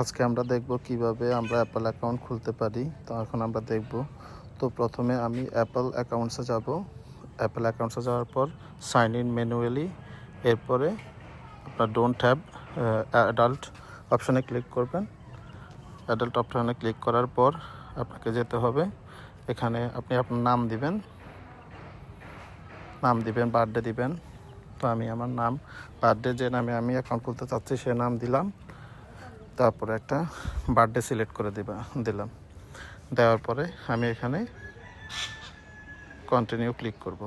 আজকে আমরা দেখব কিভাবে আমরা অ্যাপল অ্যাকাউন্ট খুলতে পারি। তো এখন আমরা দেখব। তো প্রথমে আমি অ্যাপল অ্যাকাউন্টসে যাব। অ্যাপল অ্যাকাউন্টসে যাওয়ার পর সাইন ইন ম্যানুয়ালি, এরপরে আপনার ডোন্ট হ্যাভ অ্যাডাল্ট অপশানে ক্লিক করবেন। অ্যাডাল্ট অপশানে ক্লিক করার পর আপনাকে যেতে হবে, এখানে আপনি আপনার নাম দিবেন, বার্থডে দিবেন। তো আমি আমার নাম, বার্থডে যে নামে আমি অ্যাকাউন্ট খুলতে চাচ্ছি সে নাম দিলাম। তারপরে একটা বার্থডে সিলেক্ট করে দিলাম। দেওয়ার পরে আমি এখানে কন্টিনিউ ক্লিক করব।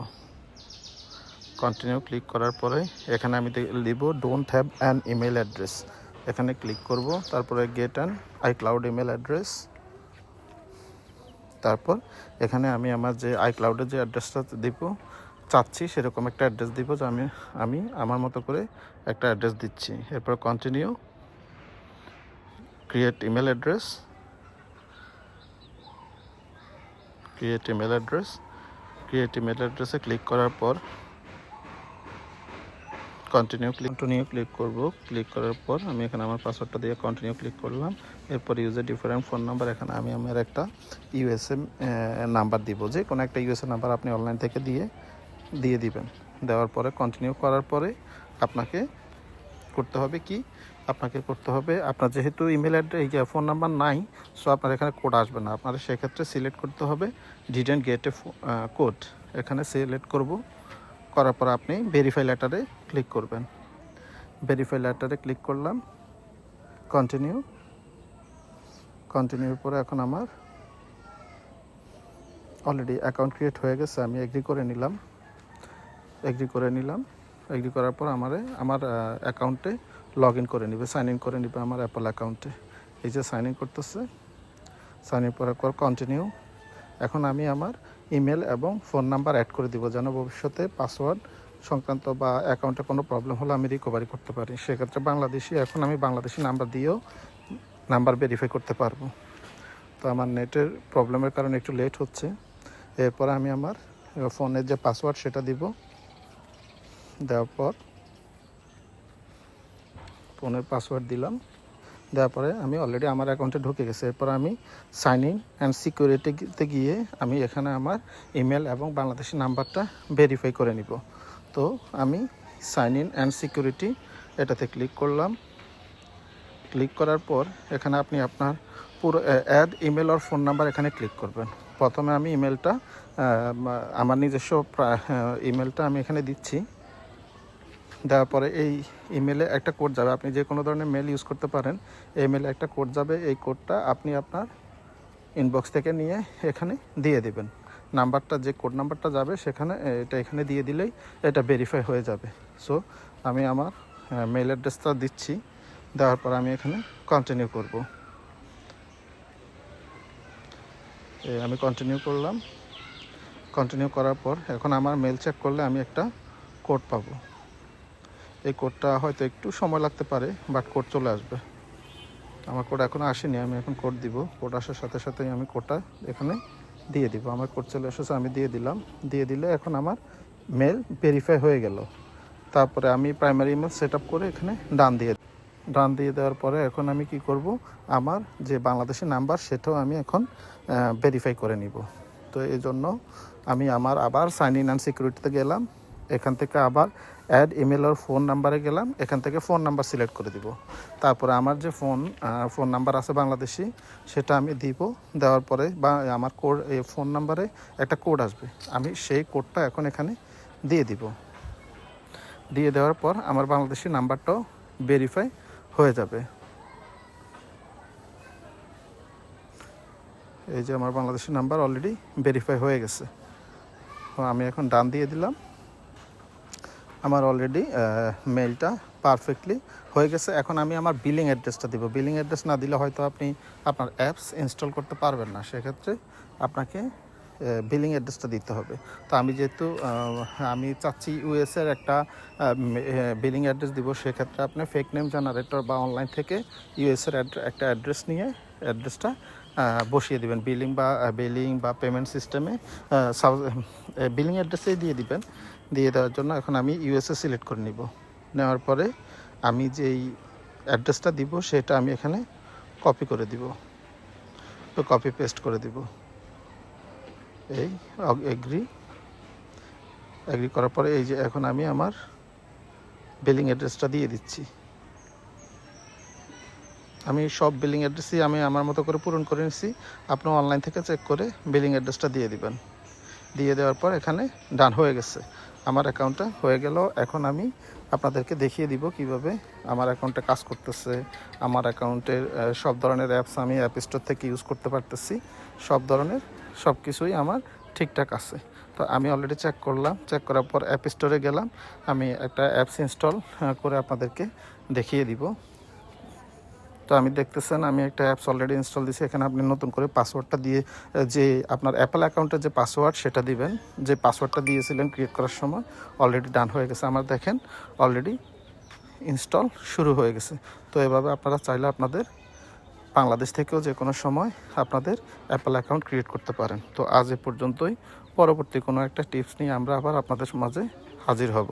কন্টিনিউ ক্লিক করার পরে এখানে আমি লিখব don't have an email address, এখানে ক্লিক করব। তারপরে get an iCloud email address. তারপর এখানে আমি আমার যে আইক্লাউডের যে অ্যাড্রেসটা দিব চাচ্ছি সেরকম একটা অ্যাড্রেস দিব, যে আমি আমার মতো করে একটা অ্যাড্রেস দিচ্ছি। এরপর continue, create email address, create email অ্যাড্রেসে ক্লিক করার পর কন্টিনিউ ক্লিক করব। ক্লিক করার পর আমি এখানে আমার পাসওয়ার্ডটা দিয়ে কন্টিনিউ ক্লিক করলাম। এরপর ইউজার ডিফারেন্ট ফোন নাম্বার, এখানে আমি আমার একটা ইউএসএ নাম্বার দিব, যে কোনো একটা ইউএসএ নাম্বার আপনি অনলাইন থেকে দিয়ে দিবেন। দেওয়ার পরে কন্টিনিউ করার পরে আপনাকে করতে হবে কি, আপনার যেহেতু ইমেল অ্যাড্রেস ফোন নাম্বার নাই, সো আপনার এখানে কোড আসবে না। আপনার সেক্ষেত্রে সিলেক্ট করতে হবে ডিডন্ট গেট এ কোড, এখানে সিলেক্ট করার পর আপনি ভেরিফাই লেটারে ক্লিক করবেন। ভেরিফাই লেটারে ক্লিক করলাম, কন্টিনিউর পরে এখন আমার অলরেডি অ্যাকাউন্ট ক্রিয়েট হয়ে গেছে। আমি এগ্রি করে নিলাম। এগ্রি করার পর আমার অ্যাকাউন্টে লগ ইন করে নিবে, সাইন ইন করে নিবে আমার অ্যাপল অ্যাকাউন্টে। এই যে সাইন ইন করতেছে, সাইন ইন করার পর কন্টিনিউ। এখন আমি আমার ইমেল এবং ফোন নাম্বার অ্যাড করে দিব, যেন ভবিষ্যতে পাসওয়ার্ড সংক্রান্ত বা অ্যাকাউন্টে কোনো প্রবলেম হলে আমি রিকভারি করতে পারি। সেক্ষেত্রে এখন আমি বাংলাদেশি নাম্বার দিয়েও নাম্বার ভেরিফাই করতে পারবো। তো আমার নেটের প্রবলেমের কারণে একটু লেট হচ্ছে। এরপর আমি আমার ফোনের যে পাসওয়ার্ড সেটা দিব। দেওয়ার পর ফোনের পাসওয়ার্ড দিলাম। দেওয়ার পরে আমি অলরেডি আমার অ্যাকাউন্টে ঢুকে গেছে। এরপর আমি সাইন ইন অ্যান্ড সিকিউরিটিতে গিয়ে আমি এখানে আমার ইমেল এবং বাংলাদেশি নাম্বারটা ভেরিফাই করে নিব। তো আমি সাইন ইন অ্যান্ড সিকিউরিটি এটাতে ক্লিক করলাম। ক্লিক করার পর এখানে আপনি আপনার পুরো অ্যাড ইমেল আর ফোন নাম্বার এখানে ক্লিক করবেন। প্রথমে আমি আমার নিজস্ব ইমেলটা আমি এখানে দিচ্ছি। দেওয়ার পরে এই ইমেলে একটা কোড যাবে, আপনি যে কোনো ধরনের মেল ইউজ করতে পারেন। এই মেলে একটা কোড যাবে, এই কোডটা আপনি আপনার ইনবক্স থেকে নিয়ে এখানে দিয়ে দেবেন। যে কোড নাম্বারটা যাবে এখানে দিয়ে দিলেই এটা ভেরিফাই হয়ে যাবে। সো আমি আমার মেল অ্যাড্রেসটা দিচ্ছি। দেওয়ার পর আমি এখানে কন্টিনিউ করব। আমি কন্টিনিউ করলাম। কন্টিনিউ করার পর এখন আমার মেল চেক করলে আমি একটা কোড পাবো। এই কোডটা হয়তো একটু সময় লাগতে পারে, বাট কোড চলে আসবে। আমার কোড এখনও আসেনি, আমি এখন কোড দিব। কোড আসার সাথে সাথেই আমি কোডটা এখানে দিয়ে দিব। আমার কোড চলে এসেছে, আমি দিয়ে দিলাম। দিয়ে দিলে এখন আমার মেল ভেরিফাই হয়ে গেল। তারপরে আমি প্রাইমারি ইমেল সেট আপ করে এখানে ডান দিয়ে দেওয়ার পরে এখন আমি কি করব, আমার যে বাংলাদেশি নাম্বার সেটাও আমি এখন ভেরিফাই করে নিব। তো এই জন্য আমি আবার সাইন ইন অ্যান্ড সিকিউরিটিতে গেলাম। এখান থেকে আবার অ্যাড ইমেল আর ফোন নাম্বারে গেলাম। এখান থেকে ফোন নাম্বার সিলেক্ট করে দিব। তারপরে আমার যে ফোন নাম্বার আছে বাংলাদেশি, সেটা আমি দিব। দেওয়ার পরে আমার ফোন নাম্বারে একটা কোড আসবে, আমি সেই কোডটা এখন এখানে দিয়ে দিব। দিয়ে দেওয়ার পর আমার বাংলাদেশি নাম্বারটাও ভেরিফাই হয়ে যাবে। এই যে আমার বাংলাদেশি নাম্বার অলরেডি ভেরিফাই হয়ে গেছে। আমি এখন ডান দিয়ে দিলাম। আমার অলরেডি মেলটা পারফেক্টলি হয়ে গেছে। এখন আমি আমার বিলিং অ্যাড্রেসটা দিব। বিলিং অ্যাড্রেস না দিলে হয়তো আপনি আপনার অ্যাপস ইনস্টল করতে পারবেন না। সেক্ষেত্রে আপনাকে বিলিং অ্যাড্রেসটা দিতে হবে। তো আমি যেহেতু আমি চাচ্ছি ইউএসের একটা বিলিং অ্যাড্রেস দিব, সেক্ষেত্রে আপনি ফেক নেম জেনারেটর বা অনলাইন থেকে ইউএসের একটা অ্যাড্রেস নিয়ে অ্যাড্রেসটা বসিয়ে দিবেন। বিলিং বা পেমেন্ট সিস্টেমে বিলিং অ্যাড্রেসেই দিয়ে দিবেন। দিয়ে দেওয়ার জন্য এখন আমি ইউএসএ সিলেক্ট করে নেওয়ার পরে আমি যেই অ্যাড্রেসটা দিব সেটা আমি এখানে কপি করে দিব, তো কপি পেস্ট করে দিব। এই এগ্রি করার পরে এই যে এখন আমি আমার বিলিং অ্যাড্রেসটা দিয়ে দিচ্ছি। আমি সব বিলিং অ্যাড্রেসই আমি আমার মতো করে পূরণ করে নিচ্ছি। আপনি অনলাইন থেকে চেক করে বিলিং অ্যাড্রেসটা দিয়ে দিবেন। দিয়ে দেওয়ার পর এখানে ডান হয়ে গেছে, আমার অ্যাকাউন্টটা হয়ে গেল। এখন আমি আপনাদেরকে দেখিয়ে দিব কিভাবে আমার অ্যাকাউন্টে কাজ করতেছে। আমার অ্যাকাউন্টের সব ধরনের অ্যাপস আমি অ্যাপ স্টোর থেকে ইউজ করতে পারতেছি। সব ধরনের সব কিছুই আমার ঠিকঠাক আছে। তো আমি অলরেডি চেক করলাম, চেক করার পর অ্যাপ স্টোরে গেলাম। আমি একটা অ্যাপস ইনস্টল করে আপনাদেরকে দেখিয়ে দিব। তো আমি দেখতেছেন আমি একটা অ্যাপস অলরেডি ইনস্টল দিয়েছি। এখানে আপনি নতুন করে পাসওয়ার্ডটা দিয়ে যে আপনার অ্যাপল অ্যাকাউন্টের যে পাসওয়ার্ড সেটা দিবেন। যে পাসওয়ার্ডটা দিয়েছিলেন ক্রিয়েট করার সময় অলরেডি ডান হয়ে গেছে। আমার দেখেন অলরেডি ইনস্টল শুরু হয়ে গেছে। তো এভাবে আপনারা চাইলে আপনাদের বাংলাদেশ থেকেও যে কোনো সময় আপনাদের অ্যাপল অ্যাকাউন্ট ক্রিয়েট করতে পারেন। তো আজ এ পর্যন্তই। পরবর্তী কোনো একটা টিপস নিয়ে আমরা আবার আপনাদের মাঝে হাজির হব।